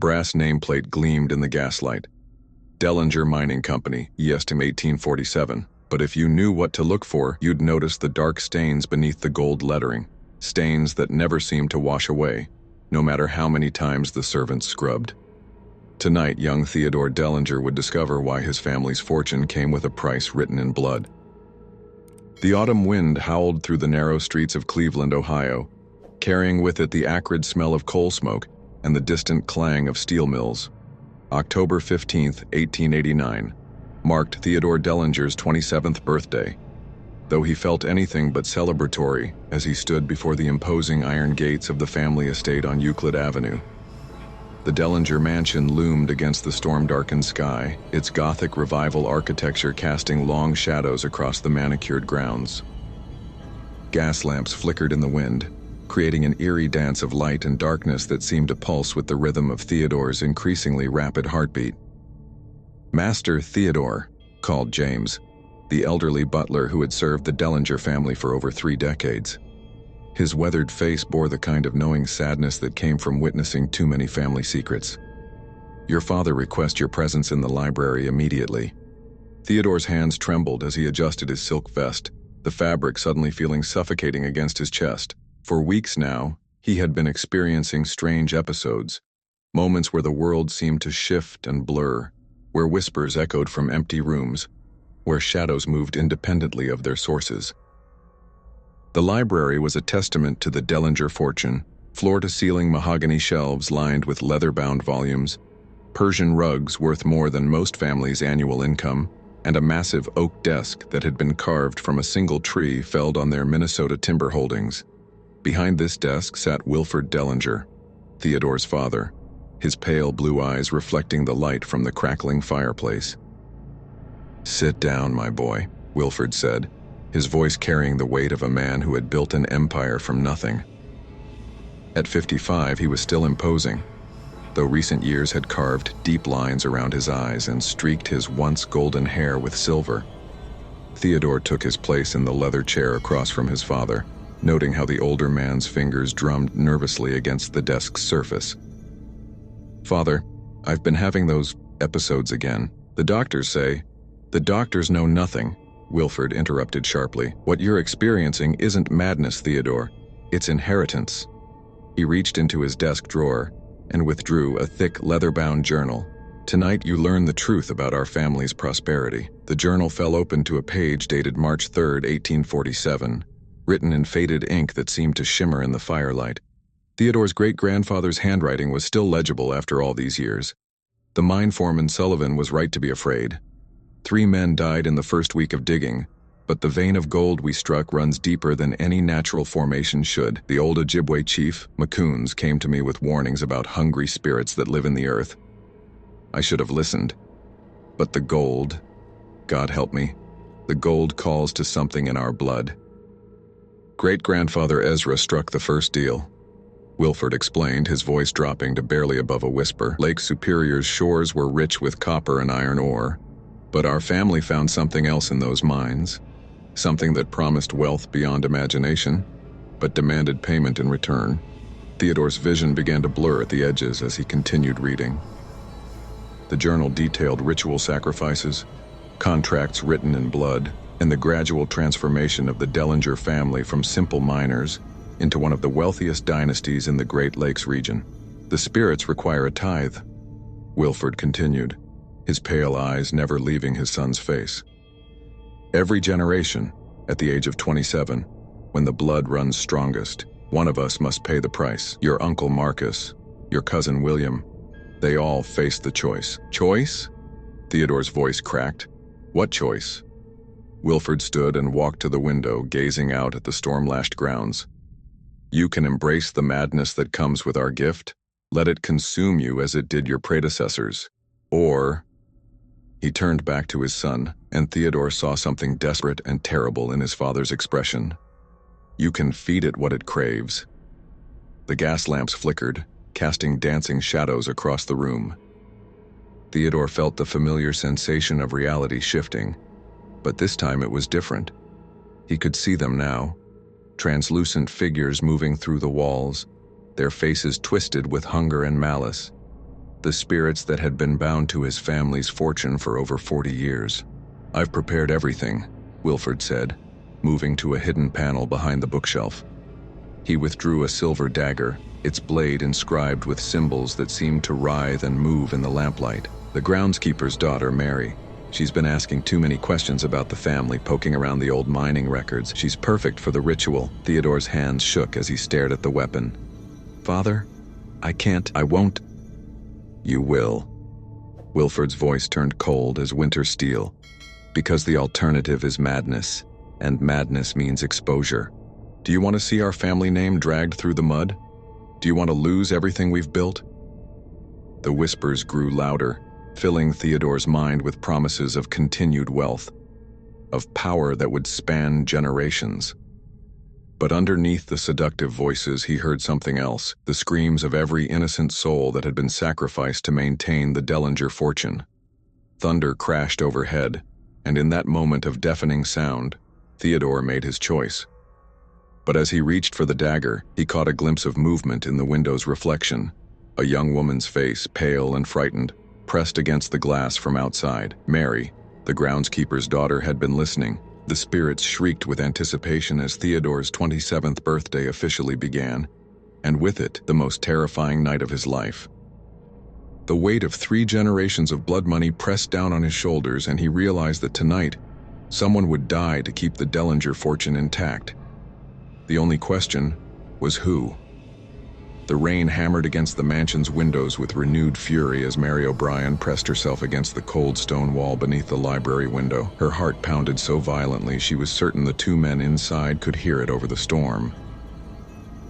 brass nameplate gleamed in the gaslight. Dellinger Mining Company, ESTM 1847. But if you knew what to look for, you'd notice the dark stains beneath the gold lettering. Stains that never seemed to wash away, no matter how many times the servants scrubbed. Tonight, young Theodore Dellinger would discover why his family's fortune came with a price written in blood. The autumn wind howled through the narrow streets of Cleveland, Ohio, carrying with it the acrid smell of coal smoke and the distant clang of steel mills. October 15, 1889, marked Theodore Dellinger's 27th birthday, though he felt anything but celebratory as he stood before the imposing iron gates of the family estate on Euclid Avenue. The Dellinger mansion loomed against the storm-darkened sky, its Gothic revival architecture casting long shadows across the manicured grounds. Gas lamps flickered in the wind, creating an eerie dance of light and darkness that seemed to pulse with the rhythm of Theodore's increasingly rapid heartbeat. Master Theodore, called James, the elderly butler who had served the Dellinger family for over 3 decades. His weathered face bore the kind of knowing sadness that came from witnessing too many family secrets. "Your father requests your presence in the library immediately." Theodore's hands trembled as he adjusted his silk vest, the fabric suddenly feeling suffocating against his chest. For weeks now, he had been experiencing strange episodes, moments where the world seemed to shift and blur, where whispers echoed from empty rooms, where shadows moved independently of their sources. The library was a testament to the Dellinger fortune, floor-to-ceiling mahogany shelves lined with leather-bound volumes, Persian rugs worth more than most families' annual income, and a massive oak desk that had been carved from a single tree felled on their Minnesota timber holdings. Behind this desk sat Wilford Dellinger, Theodore's father, his pale blue eyes reflecting the light from the crackling fireplace. "Sit down, my boy," Wilford said, his voice carrying the weight of a man who had built an empire from nothing. At 55, he was still imposing, though recent years had carved deep lines around his eyes and streaked his once golden hair with silver. Theodore took his place in the leather chair across from his father, noting how the older man's fingers drummed nervously against the desk's surface. "Father, I've been having those episodes again. The doctors say—" "The doctors know nothing," Wilford interrupted sharply. "What you're experiencing isn't madness, Theodore. It's inheritance." He reached into his desk drawer and withdrew a thick, leather-bound journal. "Tonight you learn the truth about our family's prosperity." The journal fell open to a page dated March 3, 1847, written in faded ink that seemed to shimmer in the firelight. Theodore's great-grandfather's handwriting was still legible after all these years. The mine foreman Sullivan was right to be afraid. 3 men died in the first week of digging, but the vein of gold we struck runs deeper than any natural formation should. The old Ojibwe chief, Macoons, came to me with warnings about hungry spirits that live in the earth. I should have listened. But the gold, God help me, the gold calls to something in our blood. Great-grandfather Ezra struck the first deal. Wilford explained, his voice dropping to barely above a whisper. Lake Superior's shores were rich with copper and iron ore, but our family found something else in those mines, something that promised wealth beyond imagination, but demanded payment in return. Theodore's vision began to blur at the edges as he continued reading. The journal detailed ritual sacrifices, contracts written in blood, and the gradual transformation of the Dellinger family from simple miners into one of the wealthiest dynasties in the Great Lakes region. "The spirits require a tithe," Wilford continued, his pale eyes never leaving his son's face. "Every generation, at the age of 27, when the blood runs strongest, one of us must pay the price. Your uncle Marcus, your cousin William, they all faced the choice." "Choice?" Theodore's voice cracked. "What choice?" Wilford stood and walked to the window, gazing out at the storm-lashed grounds. "You can embrace the madness that comes with our gift. Let it consume you as it did your predecessors. Or—" He turned back to his son, and Theodore saw something desperate and terrible in his father's expression. "You can feed it what it craves." The gas lamps flickered, casting dancing shadows across the room. Theodore felt the familiar sensation of reality shifting, but this time it was different. He could see them now, translucent figures moving through the walls, their faces twisted with hunger and malice. the spirits that had been bound to his family's fortune for over 40 years. "I've prepared everything," Wilford said, moving to a hidden panel behind the bookshelf. He withdrew a silver dagger, its blade inscribed with symbols that seemed to writhe and move in the lamplight. "The groundskeeper's daughter, Mary. She's been asking too many questions about the family, poking around the old mining records. She's perfect for the ritual." Theodore's hands shook as he stared at the weapon. "Father, I won't." "You will." Wilford's voice turned cold as winter steel. "Because the alternative is madness, and madness means exposure. Do you want to see our family name dragged through the mud? Do you want to lose everything we've built?" The whispers grew louder, filling Theodore's mind with promises of continued wealth, of power that would span generations. But underneath the seductive voices, he heard something else, the screams of every innocent soul that had been sacrificed to maintain the Dellinger fortune. Thunder crashed overhead, and in that moment of deafening sound, Theodore made his choice. But as he reached for the dagger, he caught a glimpse of movement in the window's reflection. A young woman's face, pale and frightened, pressed against the glass from outside. Mary, the groundskeeper's daughter, had been listening. The spirits shrieked with anticipation as Theodore's 27th birthday officially began, and with it, the most terrifying night of his life. The weight of 3 generations of blood money pressed down on his shoulders, and he realized that tonight, someone would die to keep the Dellinger fortune intact. The only question was who. The rain hammered against the mansion's windows with renewed fury as Mary O'Brien pressed herself against the cold stone wall beneath the library window. Her heart pounded so violently she was certain the 2 men inside could hear it over the storm.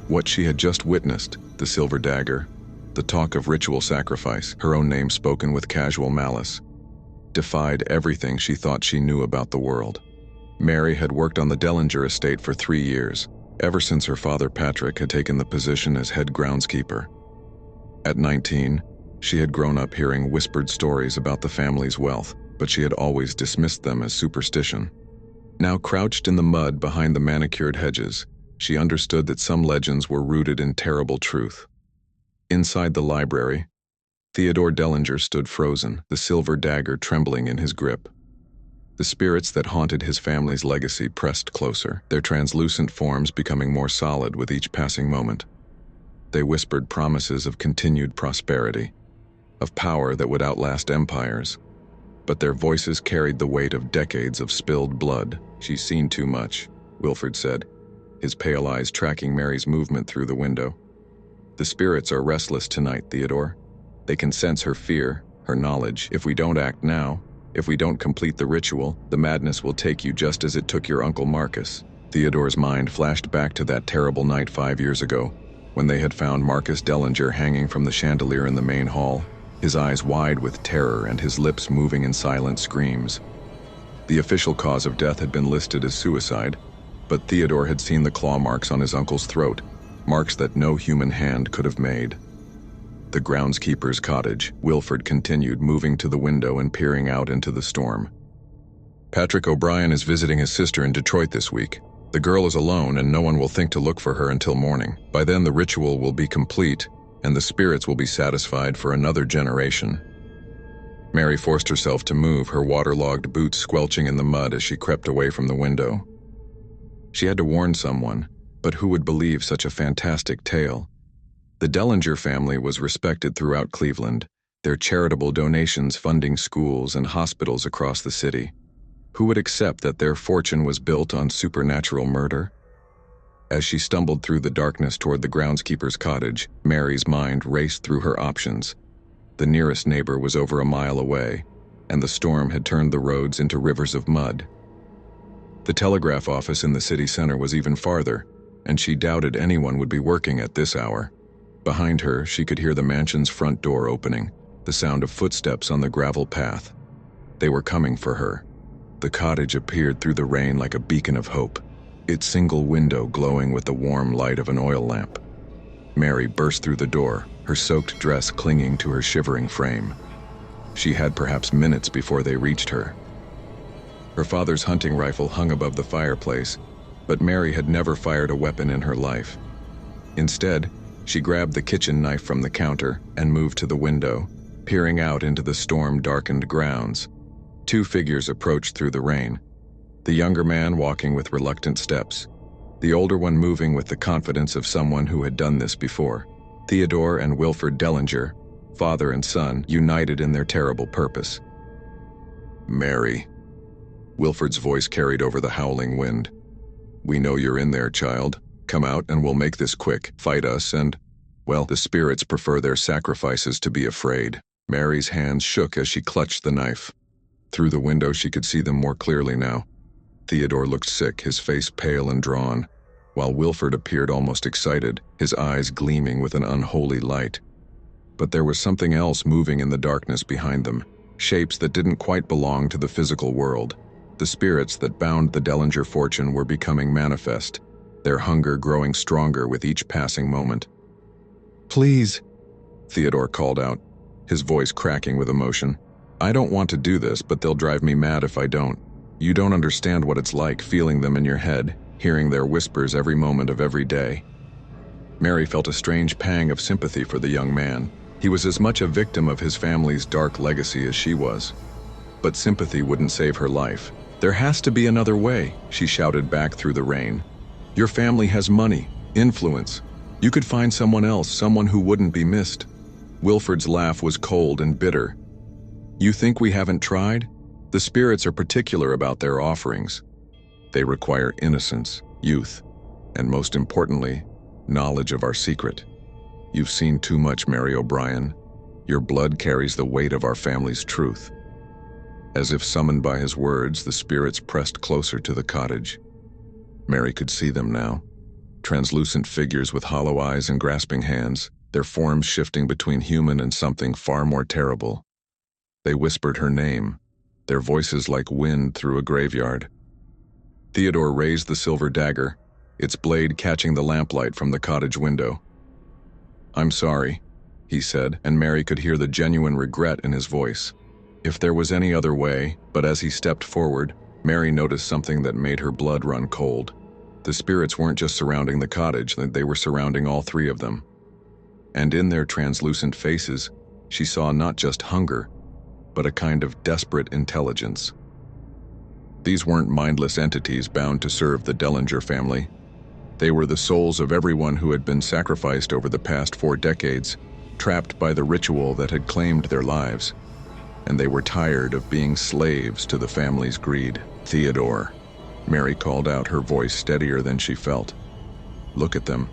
What she had just witnessed, the silver dagger, the talk of ritual sacrifice, her own name spoken with casual malice, defied everything she thought she knew about the world. Mary had worked on the Dellinger estate for 3 years, ever since her father Patrick had taken the position as head groundskeeper. At 19, she had grown up hearing whispered stories about the family's wealth, but she had always dismissed them as superstition. Now crouched in the mud behind the manicured hedges, she understood that some legends were rooted in terrible truth. Inside the library, Theodore Dellinger stood frozen, the silver dagger trembling in his grip. The spirits that haunted his family's legacy pressed closer, their translucent forms becoming more solid with each passing moment. They whispered promises of continued prosperity, of power that would outlast empires. But their voices carried the weight of decades of spilled blood. "She's seen too much," Wilford said, his pale eyes tracking Mary's movement through the window. "The spirits are restless tonight, Theodore. They can sense her fear, her knowledge. If we don't act now, if we don't complete the ritual, the madness will take you just as it took your Uncle Marcus." Theodore's mind flashed back to that terrible night 5 years ago, when they had found Marcus Dellinger hanging from the chandelier in the main hall, his eyes wide with terror and his lips moving in silent screams. The official cause of death had been listed as suicide, but Theodore had seen the claw marks on his uncle's throat, marks that no human hand could have made. The groundskeeper's cottage, Wilford continued, moving to the window and peering out into the storm. "Patrick O'Brien is visiting his sister in Detroit this week. The girl is alone and no one will think to look for her until morning. By then the ritual will be complete and the spirits will be satisfied for another generation." Mary forced herself to move, her waterlogged boots squelching in the mud as she crept away from the window. She had to warn someone, but who would believe such a fantastic tale? The Dellinger family was respected throughout Cleveland, their charitable donations funding schools and hospitals across the city. Who would accept that their fortune was built on supernatural murder? As she stumbled through the darkness toward the groundskeeper's cottage, Mary's mind raced through her options. The nearest neighbor was over a mile away, and the storm had turned the roads into rivers of mud. The telegraph office in the city center was even farther, and she doubted anyone would be working at this hour. Behind her, she could hear the mansion's front door opening, the sound of footsteps on the gravel path. They were coming for her. The cottage appeared through the rain like a beacon of hope, its single window glowing with the warm light of an oil lamp. Mary burst through the door, her soaked dress clinging to her shivering frame. She had perhaps minutes before they reached her. Her father's hunting rifle hung above the fireplace, but Mary had never fired a weapon in her life. Instead, she grabbed the kitchen knife from the counter and moved to the window, peering out into the storm-darkened grounds. Two figures approached through the rain, the younger man walking with reluctant steps, the older one moving with the confidence of someone who had done this before. Theodore and Wilfred Dellinger, father and son, united in their terrible purpose. "Mary." Wilfred's voice carried over the howling wind. "We know you're in there, child. Come out and we'll make this quick. Fight us and, well, the spirits prefer their sacrifices to be afraid." Mary's hands shook as she clutched the knife. Through the window she could see them more clearly now. Theodore looked sick, his face pale and drawn, while Wilfred appeared almost excited, his eyes gleaming with an unholy light. But there was something else moving in the darkness behind them, shapes that didn't quite belong to the physical world. The spirits that bound the Dellinger fortune were becoming manifest, their hunger growing stronger with each passing moment. "Please," Theodore called out, his voice cracking with emotion. "I don't want to do this, but they'll drive me mad if I don't. You don't understand what it's like feeling them in your head, hearing their whispers every moment of every day." Mary felt a strange pang of sympathy for the young man. He was as much a victim of his family's dark legacy as she was. But sympathy wouldn't save her life. "There has to be another way," she shouted back through the rain. "Your family has money, influence. You could find someone else, someone who wouldn't be missed." Wilfred's laugh was cold and bitter. "You think we haven't tried? The spirits are particular about their offerings. They require innocence, youth, and most importantly, knowledge of our secret. You've seen too much, Mary O'Brien. Your blood carries the weight of our family's truth." As if summoned by his words, the spirits pressed closer to the cottage. Mary could see them now, translucent figures with hollow eyes and grasping hands, their forms shifting between human and something far more terrible. They whispered her name, their voices like wind through a graveyard. Theodore raised the silver dagger, its blade catching the lamplight from the cottage window. "I'm sorry," he said, and Mary could hear the genuine regret in his voice. If there was any other way, but as he stepped forward, Mary noticed something that made her blood run cold. The spirits weren't just surrounding the cottage, they were surrounding all three of them. And in their translucent faces, she saw not just hunger, but a kind of desperate intelligence. These weren't mindless entities bound to serve the Dellinger family. They were the souls of everyone who had been sacrificed over the past 4 decades, trapped by the ritual that had claimed their lives. And they were tired of being slaves to the family's greed. "Theodore," Mary called out, her voice steadier than she felt. "Look at them.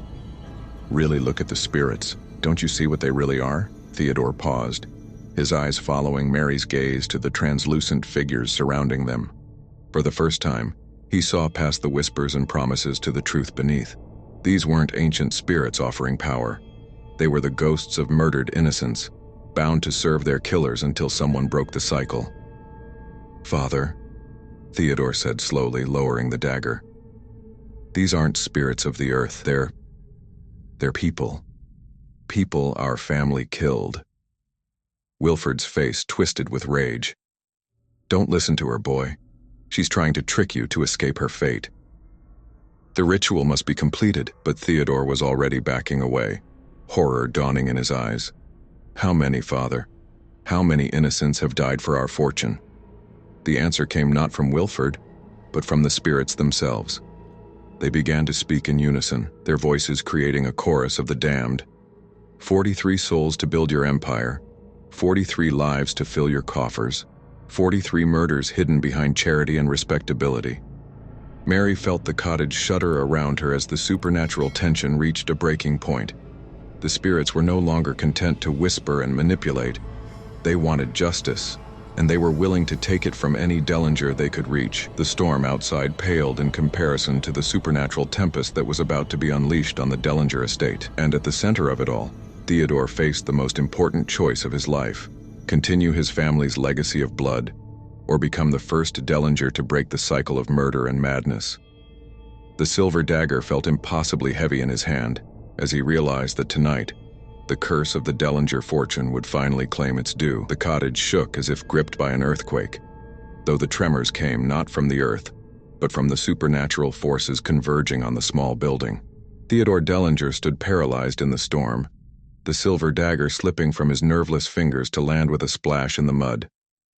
Really look at the spirits. Don't you see what they really are?" Theodore paused, his eyes following Mary's gaze to the translucent figures surrounding them. For the first time, he saw past the whispers and promises to the truth beneath. These weren't ancient spirits offering power. They were the ghosts of murdered innocence, bound to serve their killers until someone broke the cycle. "Father," Theodore said slowly, lowering the dagger. "These aren't spirits of the earth. They're people. People our family killed." Wilfred's face twisted with rage. "Don't listen to her, boy. She's trying to trick you to escape her fate." The ritual must be completed, but Theodore was already backing away, horror dawning in his eyes. "How many, Father? How many innocents have died for our fortune?" The answer came not from Wilfred, but from the spirits themselves. They began to speak in unison, their voices creating a chorus of the damned. 43 souls to build your empire, 43 lives to fill your coffers, 43 murders hidden behind charity and respectability. Mary felt the cottage shudder around her as the supernatural tension reached a breaking point. The spirits were no longer content to whisper and manipulate. They wanted justice, and they were willing to take it from any Dellinger they could reach. The storm outside paled in comparison to the supernatural tempest that was about to be unleashed on the Dellinger estate. And at the center of it all, Theodore faced the most important choice of his life: continue his family's legacy of blood, or become the first Dellinger to break the cycle of murder and madness. The silver dagger felt impossibly heavy in his hand, as he realized that tonight, the curse of the Dellinger fortune would finally claim its due. The cottage shook as if gripped by an earthquake, though the tremors came not from the earth, but from the supernatural forces converging on the small building. Theodore Dellinger stood paralyzed in the storm, the silver dagger slipping from his nerveless fingers to land with a splash in the mud.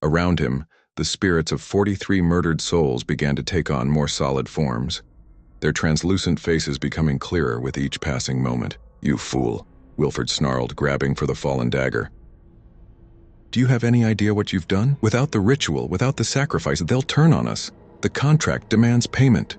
Around him, the spirits of 43 murdered souls began to take on more solid forms, their translucent faces becoming clearer with each passing moment. "You fool," Wilford snarled, grabbing for the fallen dagger. "Do you have any idea what you've done? Without the ritual, without the sacrifice, they'll turn on us. The contract demands payment."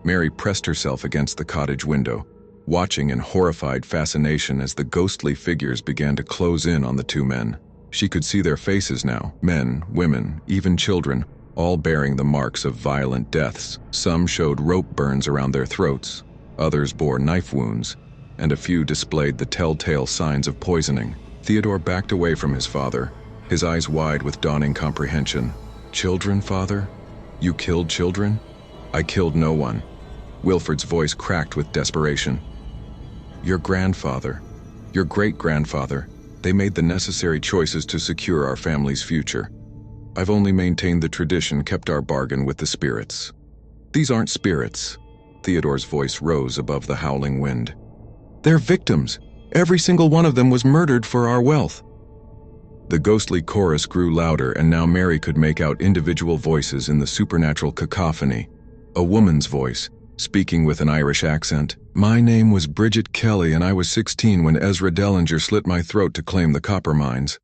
Mary pressed herself against the cottage window, watching in horrified fascination as the ghostly figures began to close in on the two men. She could see their faces now, men, women, even children, all bearing the marks of violent deaths. Some showed rope burns around their throats, others bore knife wounds, and a few displayed the telltale signs of poisoning. Theodore backed away from his father, his eyes wide with dawning comprehension. "Children, father? You killed children?" "I killed no one." Wilford's voice cracked with desperation. "Your grandfather, your great-grandfather, they made the necessary choices to secure our family's future. I've only maintained the tradition, kept our bargain with the spirits." "These aren't spirits." Theodore's voice rose above the howling wind. "They're victims. Every single one of them was murdered for our wealth." The ghostly chorus grew louder, and now Mary could make out individual voices in the supernatural cacophony. A woman's voice, speaking with an Irish accent. "My name was Bridget Kelly, and I was 16 when Ezra Dellinger slit my throat to claim the copper mines."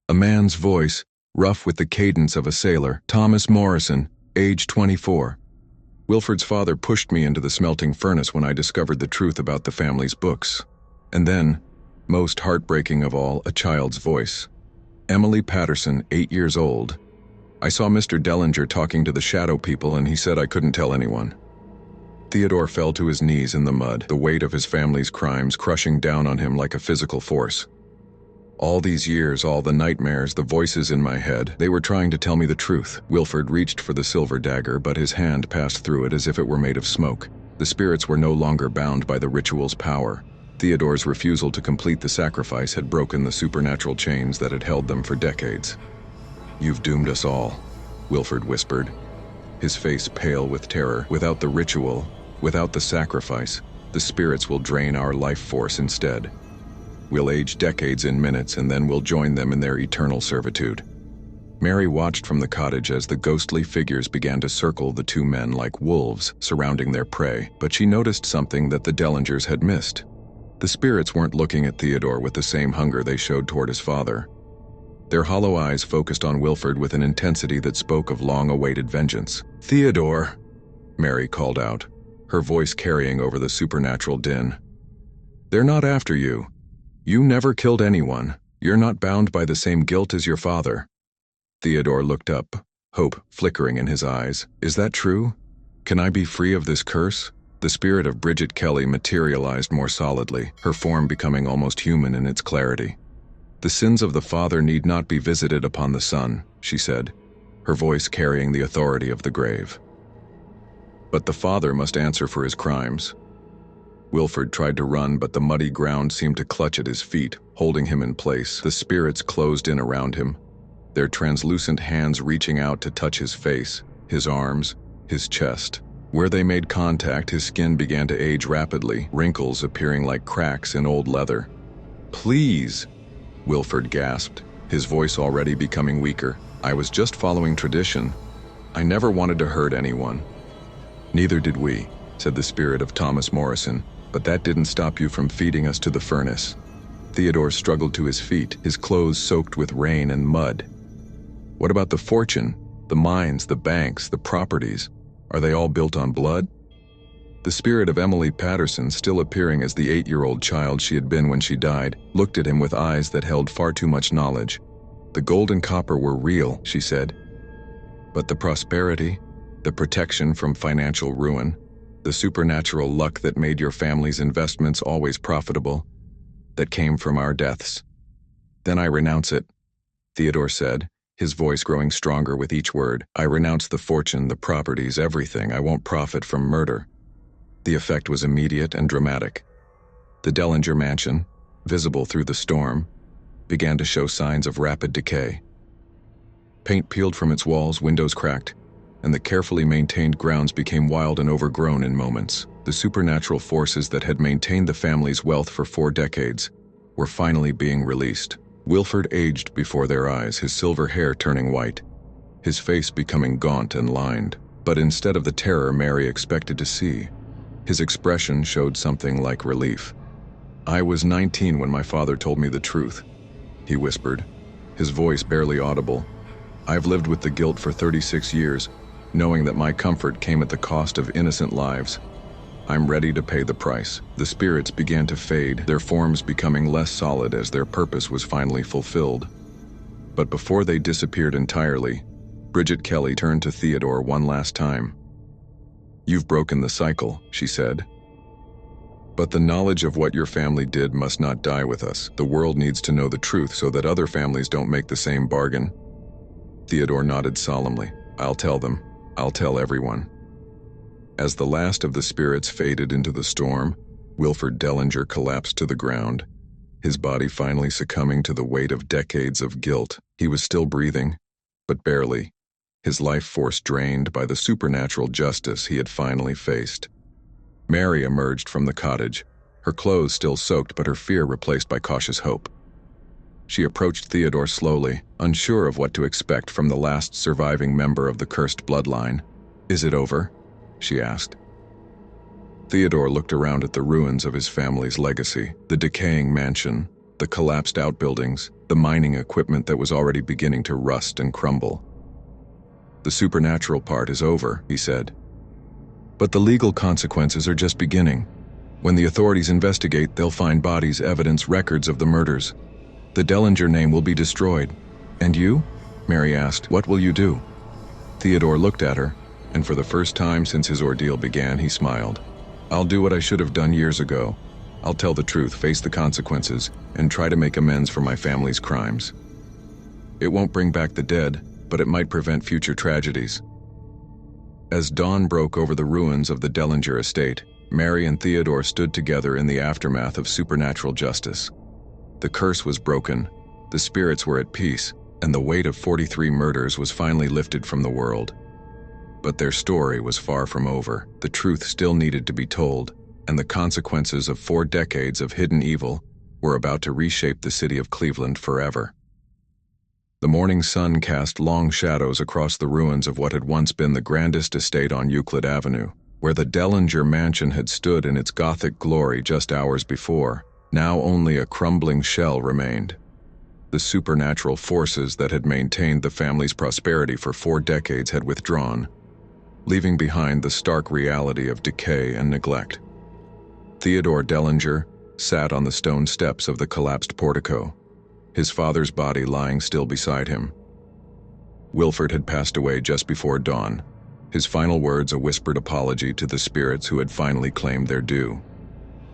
A man's voice, rough with the cadence of a sailor. "Thomas Morrison, age 24. Wilford's father pushed me into the smelting furnace when I discovered the truth about the family's books." And then, most heartbreaking of all, a child's voice. "Emily Patterson, 8 years old. I saw Mr. Dellinger talking to the shadow people, and he said I couldn't tell anyone." Theodore fell to his knees in the mud, the weight of his family's crimes crushing down on him like a physical force. "All these years, all the nightmares, the voices in my head, they were trying to tell me the truth." Wilford reached for the silver dagger, but his hand passed through it as if it were made of smoke. The spirits were no longer bound by the ritual's power. Theodore's refusal to complete the sacrifice had broken the supernatural chains that had held them for decades. "You've doomed us all," Wilford whispered, his face pale with terror. "Without the ritual, without the sacrifice, the spirits will drain our life force instead. We'll age decades in minutes, and then we'll join them in their eternal servitude." Mary watched from the cottage as the ghostly figures began to circle the two men like wolves surrounding their prey, but she noticed something that the Dellingers had missed. The spirits weren't looking at Theodore with the same hunger they showed toward his father. Their hollow eyes focused on Wilford with an intensity that spoke of long-awaited vengeance. "Theodore," Mary called out, her voice carrying over the supernatural din. "They're not after you. You never killed anyone. You're not bound by the same guilt as your father." Theodore looked up, hope flickering in his eyes. "Is that true? Can I be free of this curse?" The spirit of Bridget Kelly materialized more solidly, her form becoming almost human in its clarity. "The sins of the father need not be visited upon the son," she said, her voice carrying the authority of the grave. "But the father must answer for his crimes." Wilford tried to run, but the muddy ground seemed to clutch at his feet, holding him in place. The spirits closed in around him, their translucent hands reaching out to touch his face, his arms, his chest. Where they made contact, his skin began to age rapidly, wrinkles appearing like cracks in old leather. "Please," Wilford gasped, his voice already becoming weaker. "I was just following tradition. I never wanted to hurt anyone." "Neither did we," said the spirit of Thomas Morrison, "but that didn't stop you from feeding us to the furnace." Theodore struggled to his feet, his clothes soaked with rain and mud. "What about the fortune, the mines, the banks, the properties? Are they all built on blood?" The spirit of Emily Patterson, still appearing as the 8-year-old child she had been when she died, looked at him with eyes that held far too much knowledge. "The gold and copper were real," she said. "But the prosperity, the protection from financial ruin, the supernatural luck that made your family's investments always profitable, that came from our deaths. Then I renounce it," Theodore said, his voice growing stronger with each word. "I renounce the fortune, the properties, everything. I won't profit from murder." The effect was immediate and dramatic. The Dellinger mansion, visible through the storm, began to show signs of rapid decay. Paint peeled from its walls, windows cracked, and the carefully maintained grounds became wild and overgrown in moments. The supernatural forces that had maintained the family's wealth for 4 decades were finally being released. Wilford aged before their eyes, his silver hair turning white, his face becoming gaunt and lined. But instead of the terror Mary expected to see, his expression showed something like relief. "I was 19 when my father told me the truth," he whispered, his voice barely audible. "I've lived with the guilt for 36 years, knowing that my comfort came at the cost of innocent lives. I'm ready to pay the price." The spirits began to fade, their forms becoming less solid as their purpose was finally fulfilled. But before they disappeared entirely, Bridget Kelly turned to Theodore one last time. "You've broken the cycle," she said. "But the knowledge of what your family did must not die with us. The world needs to know the truth so that other families don't make the same bargain." Theodore nodded solemnly. "I'll tell them. I'll tell everyone." As the last of the spirits faded into the storm, Wilford Dellinger collapsed to the ground, his body finally succumbing to the weight of decades of guilt. He was still breathing, but barely, his life force drained by the supernatural justice he had finally faced. Mary emerged from the cottage, her clothes still soaked but her fear replaced by cautious hope. She approached Theodore slowly, unsure of what to expect from the last surviving member of the cursed bloodline. "Is it over?" she asked. Theodore looked around at the ruins of his family's legacy, the decaying mansion, the collapsed outbuildings, the mining equipment that was already beginning to rust and crumble. "The supernatural part is over," he said. "But the legal consequences are just beginning. When the authorities investigate, they'll find bodies, evidence, records of the murders. The Dellinger name will be destroyed." "And you?" Mary asked. "What will you do?" Theodore looked at her, and for the first time since his ordeal began, he smiled. "I'll do what I should have done years ago. I'll tell the truth, face the consequences, and try to make amends for my family's crimes. It won't bring back the dead, but it might prevent future tragedies." As dawn broke over the ruins of the Dellinger estate, Mary and Theodore stood together in the aftermath of supernatural justice. The curse was broken, the spirits were at peace, and the weight of 43 murders was finally lifted from the world. But their story was far from over. The truth still needed to be told, and the consequences of 4 decades of hidden evil were about to reshape the city of Cleveland forever. The morning sun cast long shadows across the ruins of what had once been the grandest estate on Euclid Avenue, where the Dellinger mansion had stood in its Gothic glory just hours before. Now only a crumbling shell remained. The supernatural forces that had maintained the family's prosperity for 4 decades had withdrawn, leaving behind the stark reality of decay and neglect. Theodore Dellinger sat on the stone steps of the collapsed portico, his father's body lying still beside him. Wilford had passed away just before dawn, his final words a whispered apology to the spirits who had finally claimed their due.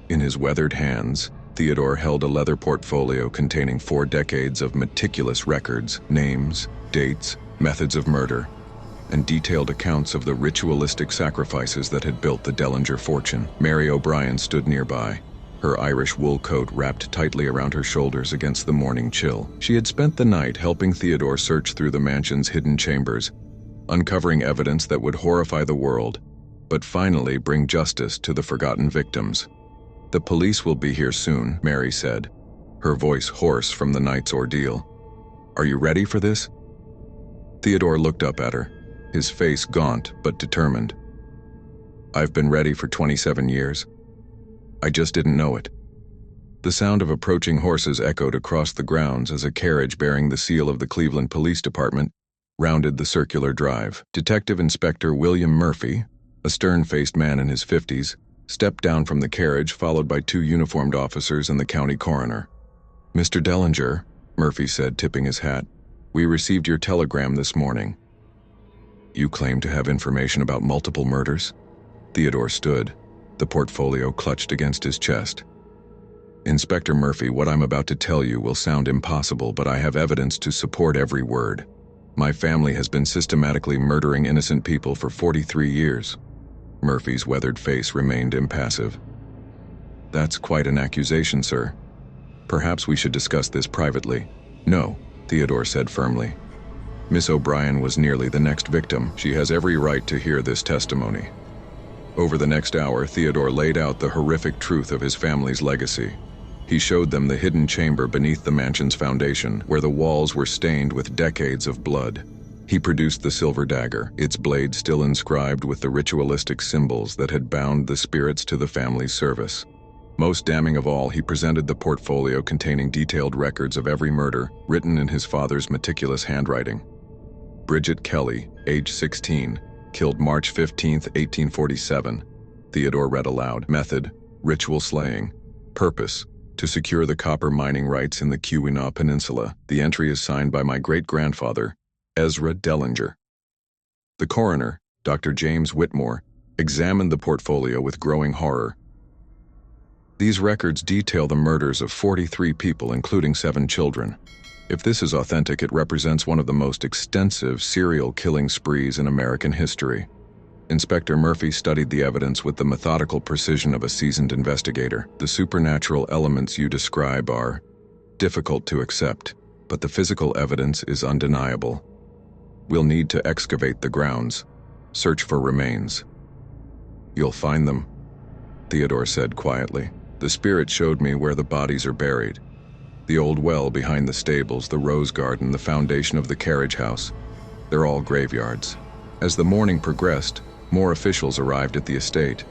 In his weathered hands, Theodore held a leather portfolio containing 4 decades of meticulous records, names, dates, methods of murder, and detailed accounts of the ritualistic sacrifices that had built the Dellinger fortune. Mary O'Brien stood nearby, her Irish wool coat wrapped tightly around her shoulders against the morning chill. She had spent the night helping Theodore search through the mansion's hidden chambers, uncovering evidence that would horrify the world, but finally bring justice to the forgotten victims. "The police will be here soon," Mary said, her voice hoarse from the night's ordeal. "Are you ready for this?" Theodore looked up at her, his face gaunt but determined. "I've been ready for 27 years. I just didn't know it." The sound of approaching horses echoed across the grounds as a carriage bearing the seal of the Cleveland Police Department rounded the circular drive. Detective Inspector William Murphy, a stern-faced man in his 50s, stepped down from the carriage, followed by 2 uniformed officers and the county coroner. "Mr. Dellinger," Murphy said, tipping his hat, "we received your telegram this morning." "You claim to have information about multiple murders?" Theodore stood, the portfolio clutched against his chest. "Inspector Murphy, what I'm about to tell you will sound impossible, but I have evidence to support every word. My family has been systematically murdering innocent people for 43 years. Murphy's weathered face remained impassive. "That's quite an accusation, sir. Perhaps we should discuss this privately." "No," Theodore said firmly. "Miss O'Brien was nearly the next victim. She has every right to hear this testimony." Over the next hour, Theodore laid out the horrific truth of his family's legacy. He showed them the hidden chamber beneath the mansion's foundation, where the walls were stained with decades of blood. He produced the silver dagger, its blade still inscribed with the ritualistic symbols that had bound the spirits to the family's service. Most damning of all, he presented the portfolio containing detailed records of every murder, written in his father's meticulous handwriting. Bridget Kelly, age 16, killed March 15, 1847. Theodore read aloud. Method: ritual slaying. Purpose: to secure the copper mining rights in the Keweenaw Peninsula. The entry is signed by my great-grandfather, Ezra Dellinger. The coroner, Dr. James Whitmore, examined the portfolio with growing horror. These records detail the murders of 43 people, including 7 children. If this is authentic, it represents one of the most extensive serial killing sprees in American history. Inspector Murphy studied the evidence with the methodical precision of a seasoned investigator. The supernatural elements you describe are difficult to accept, but the physical evidence is undeniable. We'll need to excavate the grounds, search for remains. You'll find them, Theodore said quietly. The spirit showed me where the bodies are buried. The old well behind the stables, the rose garden, the foundation of the carriage house. They're all graveyards. As the morning progressed, more officials arrived at the estate.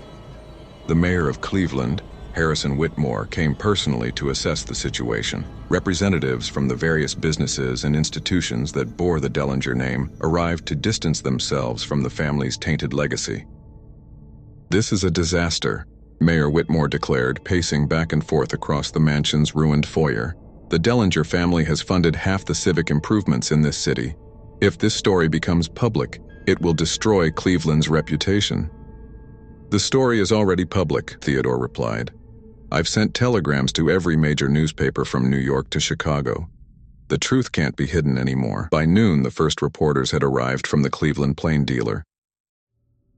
The mayor of Cleveland, Harrison Whitmore, came personally to assess the situation. Representatives from the various businesses and institutions that bore the Dellinger name arrived to distance themselves from the family's tainted legacy. "This is a disaster," Mayor Whitmore declared, pacing back and forth across the mansion's ruined foyer. "The Dellinger family has funded half the civic improvements in this city. If this story becomes public, it will destroy Cleveland's reputation." "The story is already public," Theodore replied. "I've sent telegrams to every major newspaper from New York to Chicago. The truth can't be hidden anymore." By noon, the first reporters had arrived from the Cleveland Plain Dealer.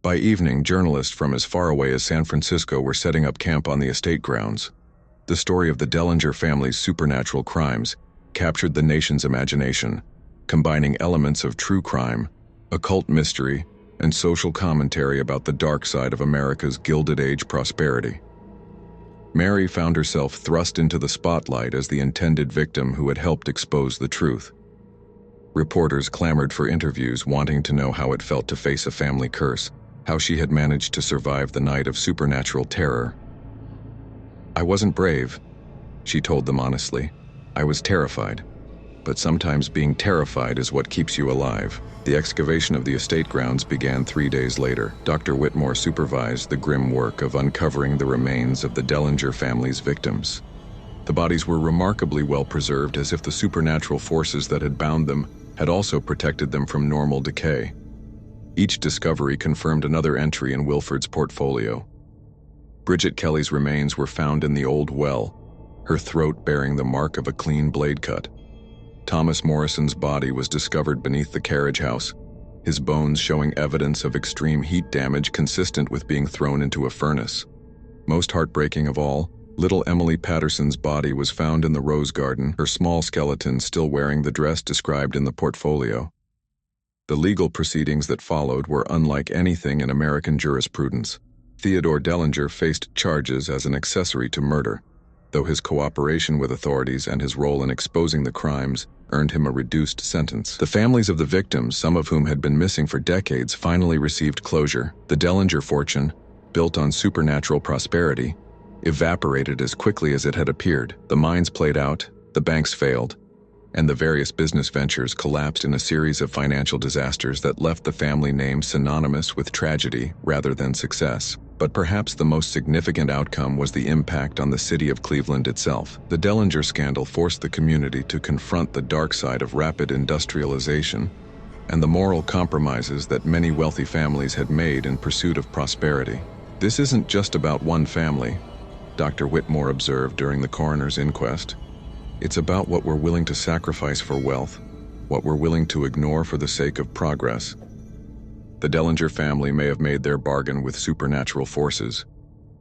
By evening, journalists from as far away as San Francisco were setting up camp on the estate grounds. The story of the Dellinger family's supernatural crimes captured the nation's imagination, combining elements of true crime, occult mystery, and social commentary about the dark side of America's Gilded Age prosperity. Mary found herself thrust into the spotlight as the intended victim who had helped expose the truth. Reporters clamored for interviews, wanting to know how it felt to face a family curse, how she had managed to survive the night of supernatural terror. "I wasn't brave," she told them honestly. "I was terrified. But sometimes being terrified is what keeps you alive." The excavation of the estate grounds began 3 days later. Dr. Whitmore supervised the grim work of uncovering the remains of the Dellinger family's victims. The bodies were remarkably well preserved, as if the supernatural forces that had bound them had also protected them from normal decay. Each discovery confirmed another entry in Wilford's portfolio. Bridget Kelly's remains were found in the old well, her throat bearing the mark of a clean blade cut. Thomas Morrison's body was discovered beneath the carriage house, his bones showing evidence of extreme heat damage consistent with being thrown into a furnace. Most heartbreaking of all, little Emily Patterson's body was found in the rose garden, her small skeleton still wearing the dress described in the portfolio. The legal proceedings that followed were unlike anything in American jurisprudence. Theodore Dellinger faced charges as an accessory to murder, though his cooperation with authorities and his role in exposing the crimes earned him a reduced sentence. The families of the victims, some of whom had been missing for decades, finally received closure. The Dellinger fortune, built on supernatural prosperity, evaporated as quickly as it had appeared. The mines played out, the banks failed, and the various business ventures collapsed in a series of financial disasters that left the family name synonymous with tragedy rather than success. But perhaps the most significant outcome was the impact on the city of Cleveland itself. The Dellinger scandal forced the community to confront the dark side of rapid industrialization and the moral compromises that many wealthy families had made in pursuit of prosperity. "This isn't just about one family," Dr. Whitmore observed during the coroner's inquest. "It's about what we're willing to sacrifice for wealth, what we're willing to ignore for the sake of progress." The Dellinger family may have made their bargain with supernatural forces,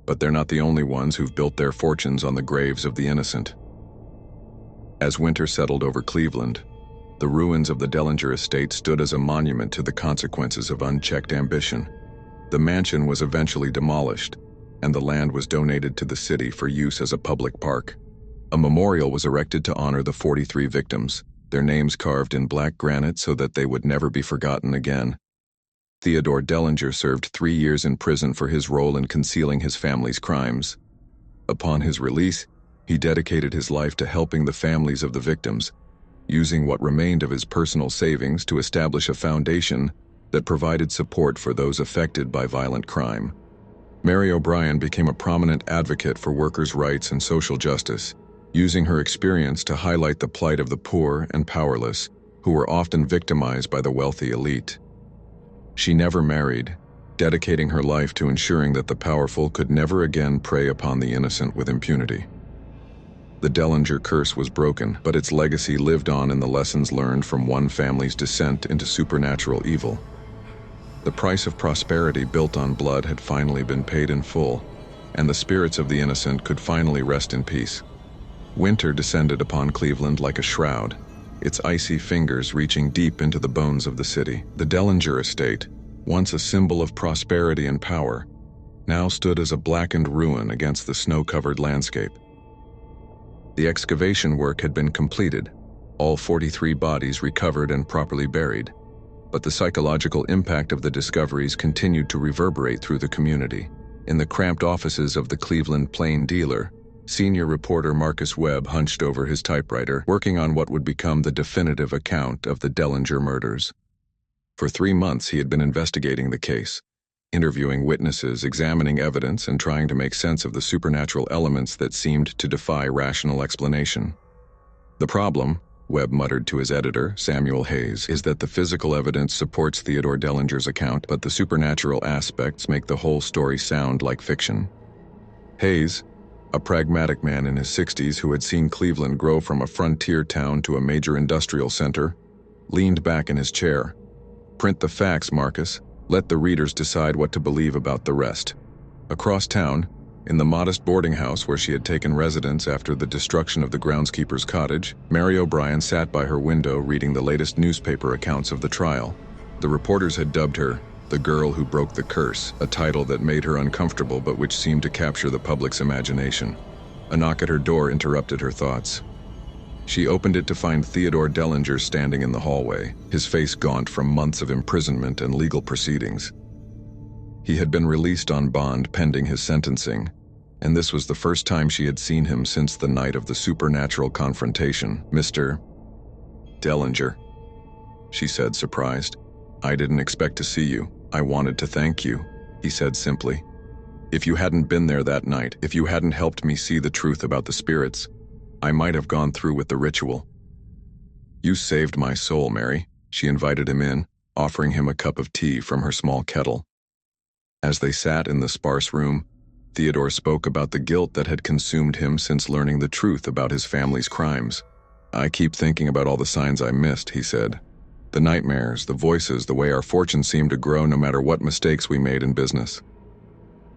but they're not the only ones who've built their fortunes on the graves of the innocent. As winter settled over Cleveland, the ruins of the Dellinger estate stood as a monument to the consequences of unchecked ambition. The mansion was eventually demolished, and the land was donated to the city for use as a public park. A memorial was erected to honor the 43 victims, their names carved in black granite so that they would never be forgotten again. Theodore Dellinger served 3 years in prison for his role in concealing his family's crimes. Upon his release, he dedicated his life to helping the families of the victims, using what remained of his personal savings to establish a foundation that provided support for those affected by violent crime. Mary O'Brien became a prominent advocate for workers' rights and social justice, using her experience to highlight the plight of the poor and powerless, who were often victimized by the wealthy elite. She never married, dedicating her life to ensuring that the powerful could never again prey upon the innocent with impunity. The Dellinger curse was broken, but its legacy lived on in the lessons learned from one family's descent into supernatural evil. The price of prosperity built on blood had finally been paid in full, and the spirits of the innocent could finally rest in peace. Winter descended upon Cleveland like a shroud, its icy fingers reaching deep into the bones of the city. The Dellinger estate, once a symbol of prosperity and power, now stood as a blackened ruin against the snow-covered landscape. The excavation work had been completed, all 43 bodies recovered and properly buried, but the psychological impact of the discoveries continued to reverberate through the community. In the cramped offices of the Cleveland Plain Dealer, senior reporter Marcus Webb hunched over his typewriter, working on what would become the definitive account of the Dellinger murders. For 3 months he had been investigating the case, interviewing witnesses, examining evidence, and trying to make sense of the supernatural elements that seemed to defy rational explanation. The problem, Webb muttered to his editor, Samuel Heirs, is that the physical evidence supports Theodore Dellinger's account, but the supernatural aspects make the whole story sound like fiction. Heirs, a pragmatic man in his 60s who had seen Cleveland grow from a frontier town to a major industrial center, leaned back in his chair. "Print the facts, Marcus. Let the readers decide what to believe about the rest." Across town, in the modest boarding house where she had taken residence after the destruction of the groundskeeper's cottage, Mary O'Brien sat by her window reading the latest newspaper accounts of the trial. The reporters had dubbed her "the girl who broke the curse," a title that made her uncomfortable but which seemed to capture the public's imagination. A knock at her door interrupted her thoughts. She opened it to find Theodore Dellinger standing in the hallway, his face gaunt from months of imprisonment and legal proceedings. He had been released on bond pending his sentencing, and this was the first time she had seen him since the night of the supernatural confrontation. "Mr. Dellinger," she said, surprised. "I didn't expect to see you. I wanted to thank you," he said simply. "If you hadn't been there that night, if you hadn't helped me see the truth about the spirits, I might have gone through with the ritual." "You saved my soul, Mary," she invited him in, offering him a cup of tea from her small kettle. As they sat in the sparse room, Theodore spoke about the guilt that had consumed him since learning the truth about his family's crimes. "I keep thinking about all the signs I missed," he said. "The nightmares, the voices, the way our fortune seemed to grow no matter what mistakes we made in business.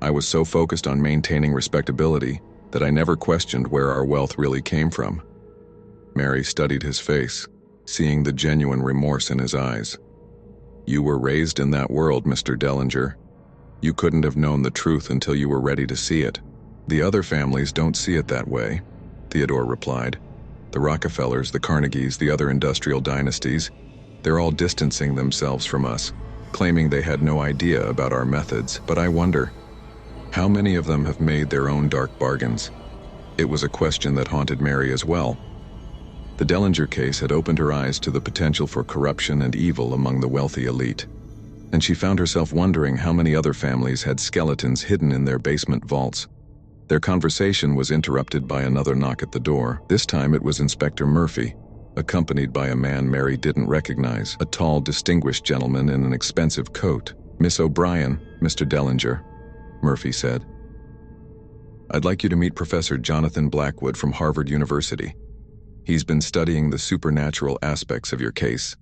I was so focused on maintaining respectability that I never questioned where our wealth really came from." Mary studied his face, seeing the genuine remorse in his eyes. "You were raised in that world, Mr. Dellinger. You couldn't have known the truth until you were ready to see it. The other families don't see it that way," Theodore replied. "The Rockefellers, the Carnegies, the other industrial dynasties, they're all distancing themselves from us, claiming they had no idea about our methods. But I wonder, how many of them have made their own dark bargains?" It was a question that haunted Mary as well. The Dellinger case had opened her eyes to the potential for corruption and evil among the wealthy elite, and she found herself wondering how many other families had skeletons hidden in their basement vaults. Their conversation was interrupted by another knock at the door. This time it was Inspector Murphy, accompanied by a man Mary didn't recognize, a tall, distinguished gentleman in an expensive coat. "Miss O'Brien, Mr. Dellinger," Murphy said. "I'd like you to meet Professor Jonathan Blackwood from Harvard University. He's been studying the supernatural aspects of your case."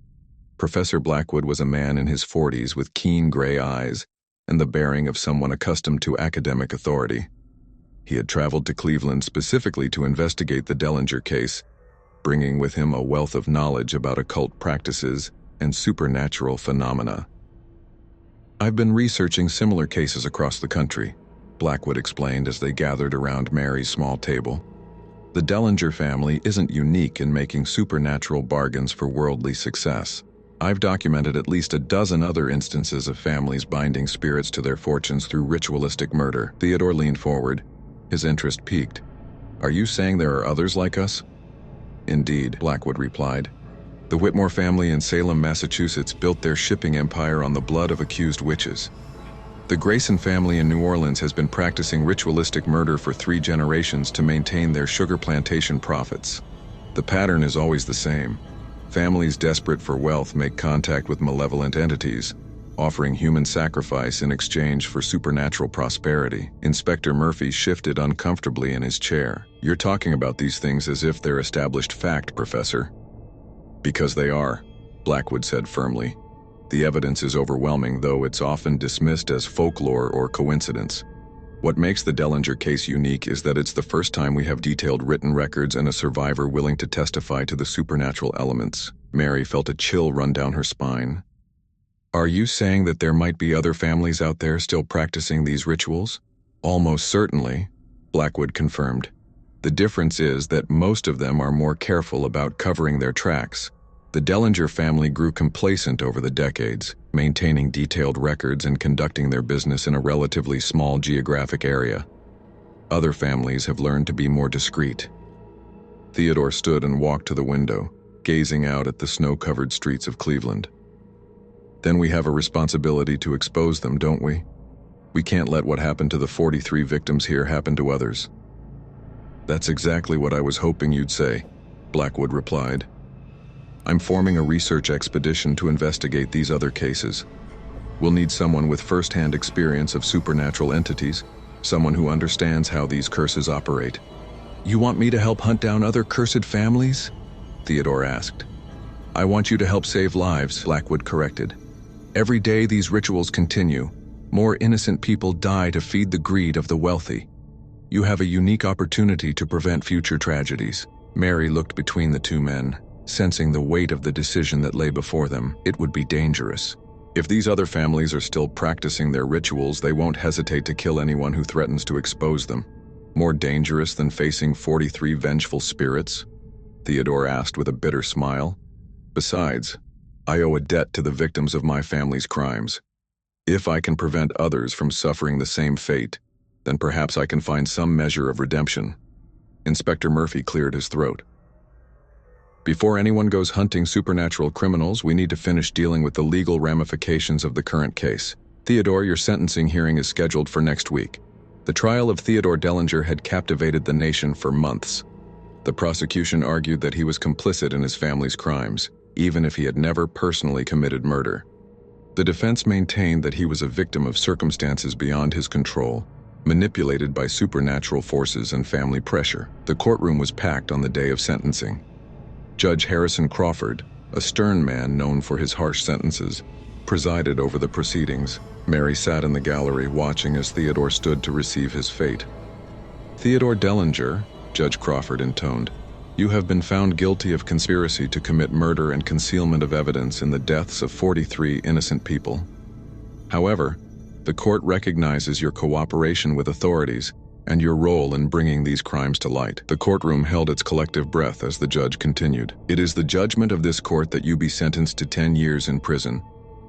Professor Blackwood was a man in his 40s with keen gray eyes and the bearing of someone accustomed to academic authority. He had traveled to Cleveland specifically to investigate the Dellinger case, bringing with him a wealth of knowledge about occult practices and supernatural phenomena. "I've been researching similar cases across the country," Blackwood explained as they gathered around Mary's small table. The Dellinger family isn't unique in making supernatural bargains for worldly success. I've documented at least a dozen other instances of families binding spirits to their fortunes through ritualistic murder. Theodore leaned forward, his interest piqued. Are you saying there are others like us? Indeed, Blackwood replied. The Whitmore family in Salem, Massachusetts built their shipping empire on the blood of accused witches. The Grayson family in New Orleans has been practicing ritualistic murder for 3 generations to maintain their sugar plantation profits. The pattern is always the same. Families desperate for wealth make contact with malevolent entities, offering human sacrifice in exchange for supernatural prosperity. Inspector Murphy shifted uncomfortably in his chair. You're talking about these things as if they're established fact, Professor. Because they are, Blackwood said firmly. The evidence is overwhelming, though it's often dismissed as folklore or coincidence. What makes the Dellinger case unique is that it's the first time we have detailed written records and a survivor willing to testify to the supernatural elements. Mary felt a chill run down her spine. Are you saying that there might be other families out there still practicing these rituals? Almost certainly, Blackwood confirmed. The difference is that most of them are more careful about covering their tracks. The Dellinger family grew complacent over the decades, maintaining detailed records and conducting their business in a relatively small geographic area. Other families have learned to be more discreet. Theodore stood and walked to the window, gazing out at the snow-covered streets of Cleveland. Then we have a responsibility to expose them, don't we? We can't let what happened to the 43 victims here happen to others. That's exactly what I was hoping you'd say, Blackwood replied. I'm forming a research expedition to investigate these other cases. We'll need someone with first-hand experience of supernatural entities, someone who understands how these curses operate. You want me to help hunt down other cursed families? Theodore asked. I want you to help save lives, Blackwood corrected. Every day these rituals continue. More innocent people die to feed the greed of the wealthy. You have a unique opportunity to prevent future tragedies. Mary looked between the two men, sensing the weight of the decision that lay before them. It would be dangerous. If these other families are still practicing their rituals, they won't hesitate to kill anyone who threatens to expose them. More dangerous than facing 43 vengeful spirits? Theodore asked with a bitter smile. Besides, I owe a debt to the victims of my family's crimes. If I can prevent others from suffering the same fate, then perhaps I can find some measure of redemption. Inspector Murphy cleared his throat. Before anyone goes hunting supernatural criminals, we need to finish dealing with the legal ramifications of the current case. Theodore, your sentencing hearing is scheduled for next week. The trial of Theodore Dellinger had captivated the nation for months. The prosecution argued that he was complicit in his family's crimes, even if he had never personally committed murder. The defense maintained that he was a victim of circumstances beyond his control, manipulated by supernatural forces and family pressure. The courtroom was packed on the day of sentencing. Judge Harrison Crawford, a stern man known for his harsh sentences, presided over the proceedings. Mary sat in the gallery watching as Theodore stood to receive his fate. Theodore Dellinger, Judge Crawford intoned, you have been found guilty of conspiracy to commit murder and concealment of evidence in the deaths of 43 innocent people. However, the court recognizes your cooperation with authorities and your role in bringing these crimes to light. The courtroom held its collective breath as the judge continued. It is the judgment of this court that you be sentenced to 10 years in prison,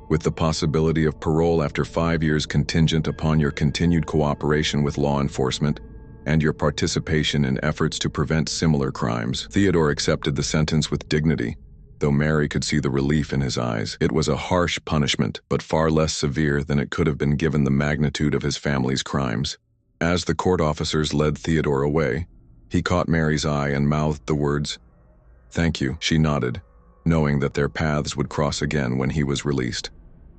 with the possibility of parole after 5 years contingent upon your continued cooperation with law enforcement and your participation in efforts to prevent similar crimes. Theodore accepted the sentence with dignity, though Mary could see the relief in his eyes. It was a harsh punishment, but far less severe than it could have been given the magnitude of his family's crimes. As the court officers led Theodore away, he caught Mary's eye and mouthed the words, "Thank you." She nodded, knowing that their paths would cross again when he was released.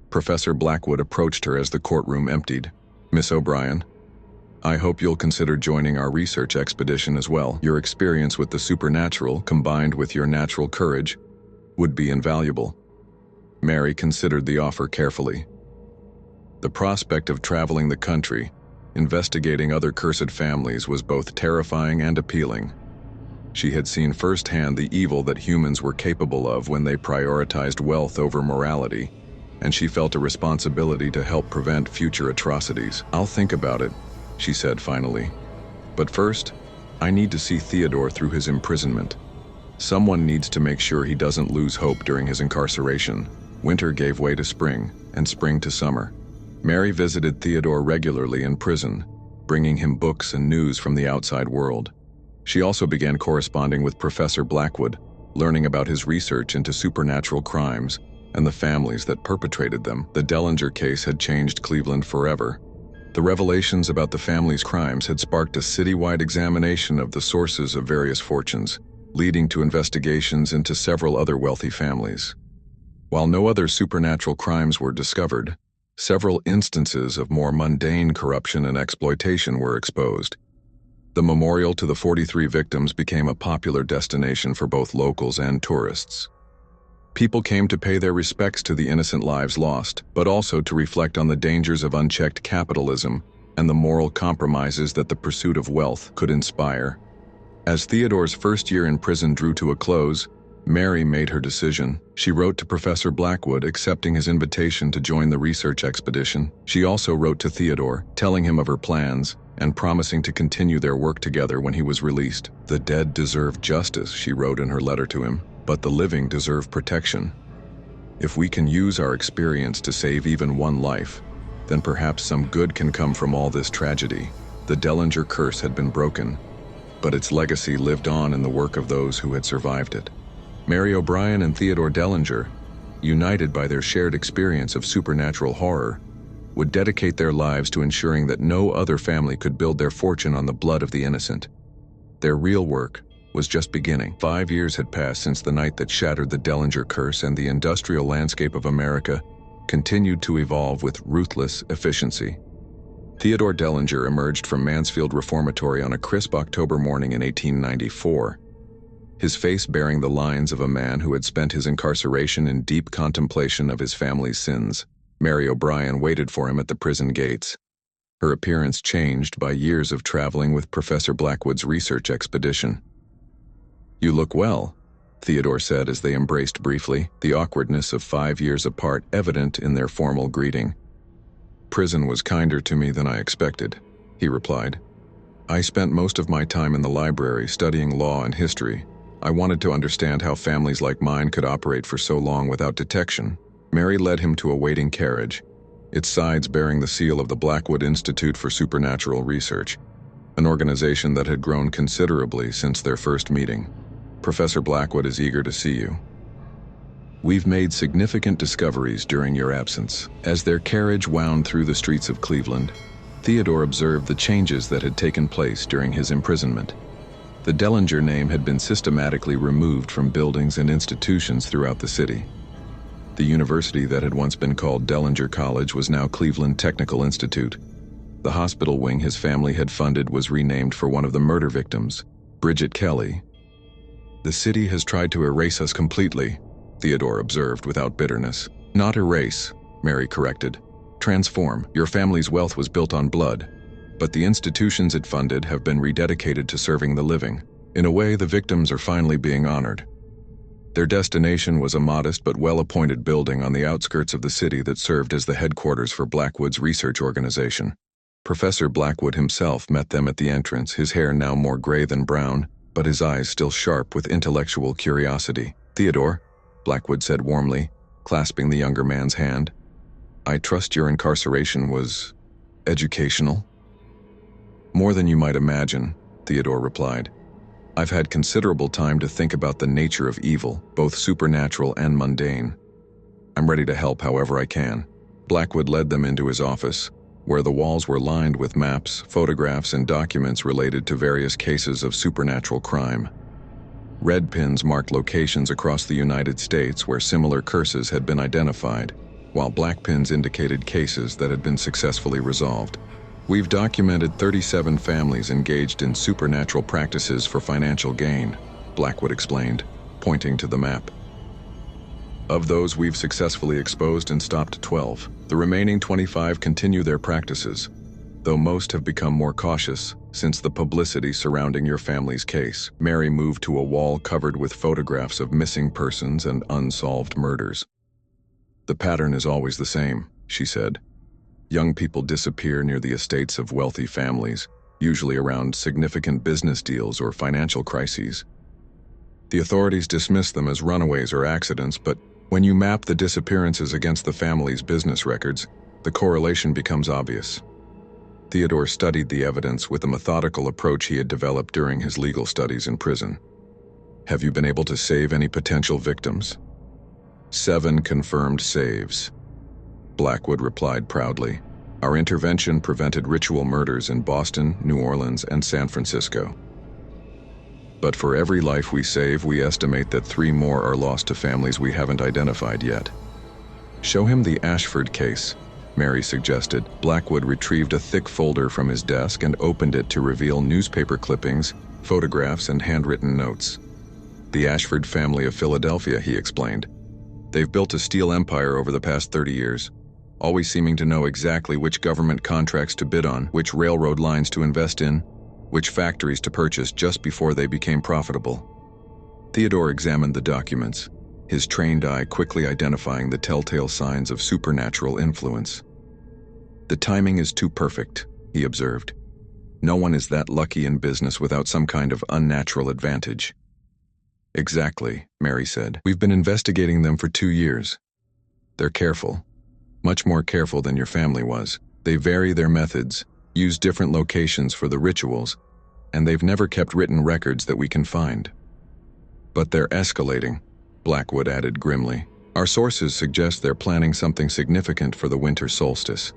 Professor Blackwood approached her as the courtroom emptied. Miss O'Brien, I hope you'll consider joining our research expedition as well. Your experience with the supernatural, combined with your natural courage, would be invaluable. Mary considered the offer carefully. The prospect of traveling the country, investigating other cursed families, was both terrifying and appealing. She had seen firsthand the evil that humans were capable of when they prioritized wealth over morality, and she felt a responsibility to help prevent future atrocities. I'll think about it, she said finally. But first, I need to see Theodore through his imprisonment. Someone needs to make sure he doesn't lose hope during his incarceration. Winter gave way to spring, and spring to summer. Mary visited Theodore regularly in prison, bringing him books and news from the outside world. She also began corresponding with Professor Blackwood, learning about his research into supernatural crimes and the families that perpetrated them. The Dellinger case had changed Cleveland forever. The revelations about the family's crimes had sparked a citywide examination of the sources of various fortunes, leading to investigations into several other wealthy families. While no other supernatural crimes were discovered, several instances of more mundane corruption and exploitation were exposed. The memorial to the 43 victims became a popular destination for both locals and tourists. People came to pay their respects to the innocent lives lost, but also to reflect on the dangers of unchecked capitalism and the moral compromises that the pursuit of wealth could inspire. As Theodore's first year in prison drew to a close, Mary made her decision. She wrote to Professor Blackwood accepting his invitation to join the research expedition. She also wrote to Theodore, telling him of her plans and promising to continue their work together when he was released. "The dead deserve justice," she wrote in her letter to him, "but the living deserve protection. If we can use our experience to save even one life, then perhaps some good can come from all this tragedy." The Dellinger curse had been broken, but its legacy lived on in the work of those who had survived it. Mary O'Brien and Theodore Dellinger, united by their shared experience of supernatural horror, would dedicate their lives to ensuring that no other family could build their fortune on the blood of the innocent. Their real work was just beginning. 5 years had passed since the night that shattered the Dellinger curse, and the industrial landscape of America continued to evolve with ruthless efficiency. Theodore Dellinger emerged from Mansfield Reformatory on a crisp October morning in 1894. His face bearing the lines of a man who had spent his incarceration in deep contemplation of his family's sins. Mary O'Brien waited for him at the prison gates, her appearance changed by years of traveling with Professor Blackwood's research expedition. "You look well," Theodore said as they embraced briefly, the awkwardness of 5 years apart evident in their formal greeting. "Prison was kinder to me than I expected," he replied. "I spent most of my time in the library studying law and history. I wanted to understand how families like mine could operate for so long without detection." Mary led him to a waiting carriage, its sides bearing the seal of the Blackwood Institute for Supernatural Research, an organization that had grown considerably since their first meeting. "Professor Blackwood is eager to see you. We've made significant discoveries during your absence." As their carriage wound through the streets of Cleveland, Theodore observed the changes that had taken place during his imprisonment. The Dellinger name had been systematically removed from buildings and institutions throughout the city. The university that had once been called Dellinger College was now Cleveland Technical Institute. The hospital wing his family had funded was renamed for one of the murder victims, Bridget Kelly. "The city has tried to erase us completely," Theodore observed without bitterness. "Not erase," Mary corrected. "Transform. Your family's wealth was built on blood, but the institutions it funded have been rededicated to serving the living. In a way, the victims are finally being honored." Their destination was a modest but well-appointed building on the outskirts of the city that served as the headquarters for Blackwood's research organization. Professor Blackwood himself met them at the entrance, his hair now more gray than brown, but his eyes still sharp with intellectual curiosity. "Theodore," Blackwood said warmly, clasping the younger man's hand, "I trust your incarceration was educational?" "More than you might imagine," Theodore replied. "I've had considerable time to think about the nature of evil, both supernatural and mundane. I'm ready to help however I can." Blackwood led them into his office, where the walls were lined with maps, photographs, and documents related to various cases of supernatural crime. Red pins marked locations across the United States where similar curses had been identified, while black pins indicated cases that had been successfully resolved. "We've documented 37 families engaged in supernatural practices for financial gain," Blackwood explained, pointing to the map. "Of those, we've successfully exposed and stopped 12. The remaining 25 continue their practices, though most have become more cautious since the publicity surrounding your family's case." Mary moved to a wall covered with photographs of missing persons and unsolved murders. "The pattern is always the same," she said. "Young people disappear near the estates of wealthy families, usually around significant business deals or financial crises. The authorities dismiss them as runaways or accidents, but when you map the disappearances against the family's business records, the correlation becomes obvious. Theodore studied the evidence with a methodical approach he had developed during his legal studies in prison. Have you been able to save any potential victims? 7 confirmed saves. Blackwood replied proudly. Our intervention prevented ritual murders in Boston, New Orleans, and San Francisco. But for every life we save, we estimate that 3 more are lost to families we haven't identified yet. Show him the Ashford case, Mary suggested. Blackwood retrieved a thick folder from his desk and opened it to reveal newspaper clippings, photographs, and handwritten notes. The Ashford family of Philadelphia, he explained. They've built a steel empire over the past 30 years, always seeming to know exactly which government contracts to bid on, which railroad lines to invest in, which factories to purchase just before they became profitable. Theodore examined the documents, his trained eye quickly identifying the telltale signs of supernatural influence. The timing is too perfect, he observed. No one is that lucky in business without some kind of unnatural advantage. Exactly, Mary said. We've been investigating them for 2 years. They're careful, much more careful than your family was. They vary their methods, use different locations for the rituals, and they've never kept written records that we can find. But they're escalating, Blackwood added grimly. Our sources suggest they're planning something significant for the winter solstice.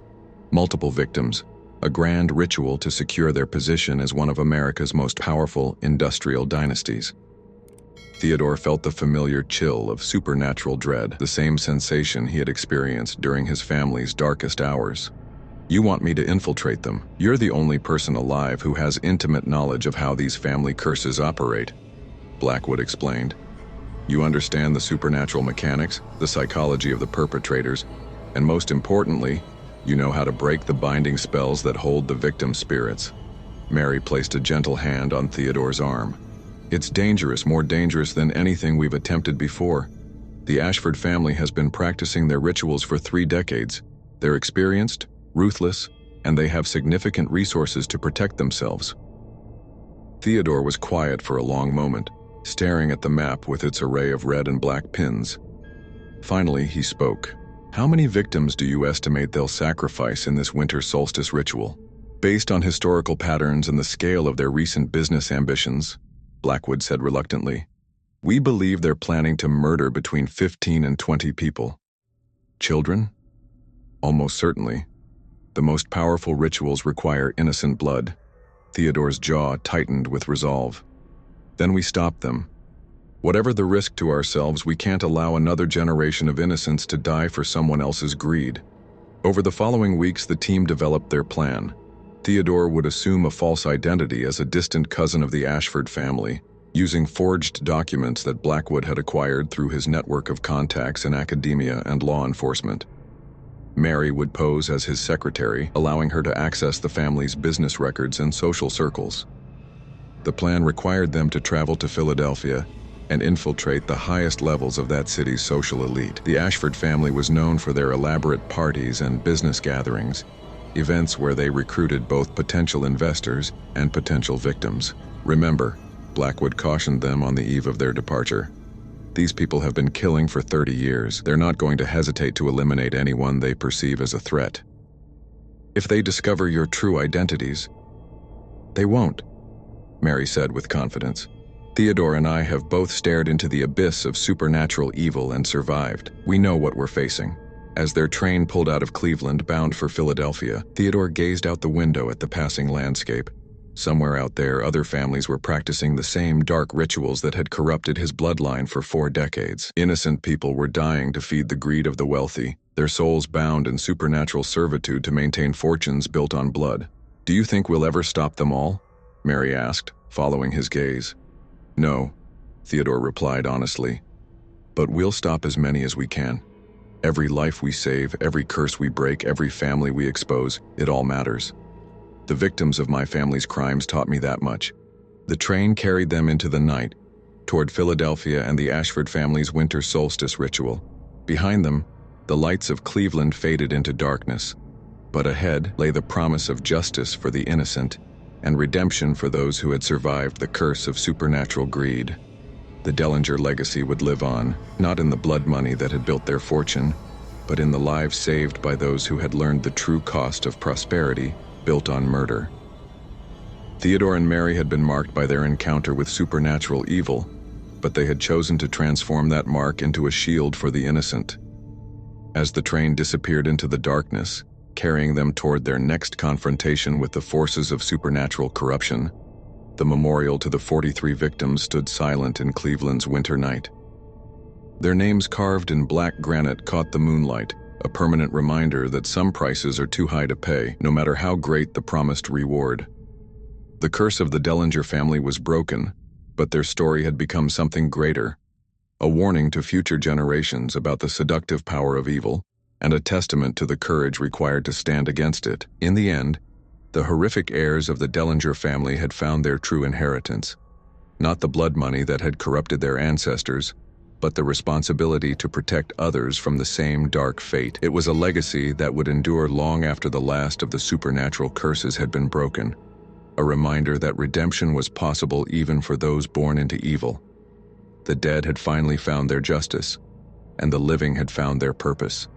Multiple victims, a grand ritual to secure their position as one of America's most powerful industrial dynasties. Theodore felt the familiar chill of supernatural dread, the same sensation he had experienced during his family's darkest hours. You want me to infiltrate them? You're the only person alive who has intimate knowledge of how these family curses operate, Blackwood explained. You understand the supernatural mechanics, the psychology of the perpetrators, and most importantly, you know how to break the binding spells that hold the victim's spirits. Mary placed a gentle hand on Theodore's arm. It's dangerous, more dangerous than anything we've attempted before. The Ashford family has been practicing their rituals for 3 decades. They're experienced, ruthless, and they have significant resources to protect themselves. Theodore was quiet for a long moment, staring at the map with its array of red and black pins. Finally, he spoke. How many victims do you estimate they'll sacrifice in this winter solstice ritual? Based on historical patterns and the scale of their recent business ambitions, Blackwood said reluctantly, we believe they're planning to murder between 15 and 20 people. Children? Almost certainly. The most powerful rituals require innocent blood. Theodore's jaw tightened with resolve. Then we stop them. Whatever the risk to ourselves, we can't allow another generation of innocents to die for someone else's greed. Over the following weeks, the team developed their plan. Theodore would assume a false identity as a distant cousin of the Ashford family, using forged documents that Blackwood had acquired through his network of contacts in academia and law enforcement. Mary would pose as his secretary, allowing her to access the family's business records and social circles. The plan required them to travel to Philadelphia and infiltrate the highest levels of that city's social elite. The Ashford family was known for their elaborate parties and business gatherings, events where they recruited both potential investors and potential victims. Remember, Blackwood cautioned them on the eve of their departure. These people have been killing for 30 years. They're not going to hesitate to eliminate anyone they perceive as a threat. If they discover your true identities, they won't, Mary said with confidence. Theodore and I have both stared into the abyss of supernatural evil and survived. We know what we're facing. As their train pulled out of Cleveland, bound for Philadelphia, Theodore gazed out the window at the passing landscape. Somewhere out there, other families were practicing the same dark rituals that had corrupted his bloodline for 4 decades. Innocent people were dying to feed the greed of the wealthy, their souls bound in supernatural servitude to maintain fortunes built on blood. Do you think we'll ever stop them all? Mary asked, following his gaze. No, Theodore replied honestly. But we'll stop as many as we can. Every life we save, every curse we break, every family we expose, it all matters. The victims of my family's crimes taught me that much. The train carried them into the night, toward Philadelphia and the Ashford family's winter solstice ritual. Behind them, the lights of Cleveland faded into darkness. But ahead lay the promise of justice for the innocent and redemption for those who had survived the curse of supernatural greed. The Dellinger legacy would live on, not in the blood money that had built their fortune, but in the lives saved by those who had learned the true cost of prosperity built on murder. Theodore and Mary had been marked by their encounter with supernatural evil, but they had chosen to transform that mark into a shield for the innocent. As the train disappeared into the darkness, carrying them toward their next confrontation with the forces of supernatural corruption, the memorial to the 43 victims stood silent in Cleveland's winter night. Their names carved in black granite caught the moonlight, a permanent reminder that some prices are too high to pay, no matter how great the promised reward. The curse of the Dellinger family was broken, but their story had become something greater, a warning to future generations about the seductive power of evil, and a testament to the courage required to stand against it. In the end, the horrific heirs of the Dellinger family had found their true inheritance, not the blood money that had corrupted their ancestors, but the responsibility to protect others from the same dark fate. It was a legacy that would endure long after the last of the supernatural curses had been broken, a reminder that redemption was possible even for those born into evil. The dead had finally found their justice, and the living had found their purpose.